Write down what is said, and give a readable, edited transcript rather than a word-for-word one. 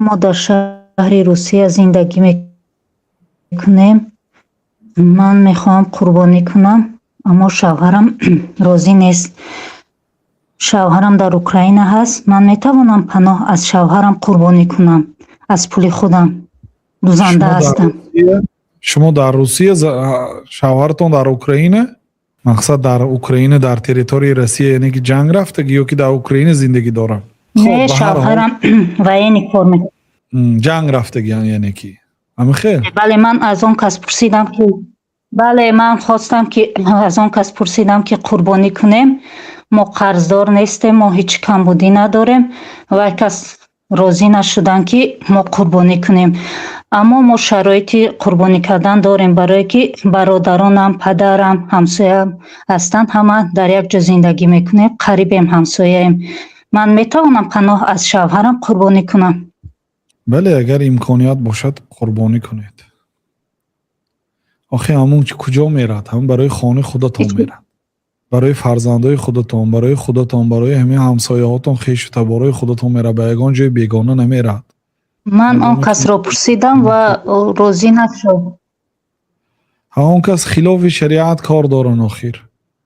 ما در شهر روسیه زندگی میکنیم. من میخوام قربانی کنم اما شوهرم راضی نیست. شوهرم در اوکراین هست. من میتوانم پناه از شوهرم قربانی کنم از پول خودم. دوزنده هستم. شما در روسیه شوهرتون در اوکراینه؟ مقصد در اوکراین در تریتوری روسیه یعنی که جنگ رفتگی یا که در اوکراین زندگی دارم؟ نه شوهرم و این کار جنگ رفتگی یعنی کی؟ همه خیر. بله من از اون کس پرسیدم که بله من خواستم که از اون کس پرسیدم که قربانی کنیم. ما قرضدار نیستیم، ما هیچ کمبودی نداریم و کس راضی نشدن که ما قربانی کنیم. اما ما شرایط قربانی کردن داریم برای که برادرانم، پدرم، همسایه‌ام هستند. همه در یک جا زندگی میکنیم، قریبیم، همسایه‌ایم. من میتوانم پناه از شوهرم قربانی کنم؟ بله اگر امکانیت باشد قربانی کنید. آخه همون کجا میرد؟ هم برای خانه خودتان میرد، برای فرزندای خودتان، برای خودتان، برای همه همسایه‌هاتون، خویش و تبارای خودتان میرد، به یگان جای بیگانه نمیرد. من آن کس را پرسیدم و راضی نشد. همون کس خلاف شریعت کار دارن آخر.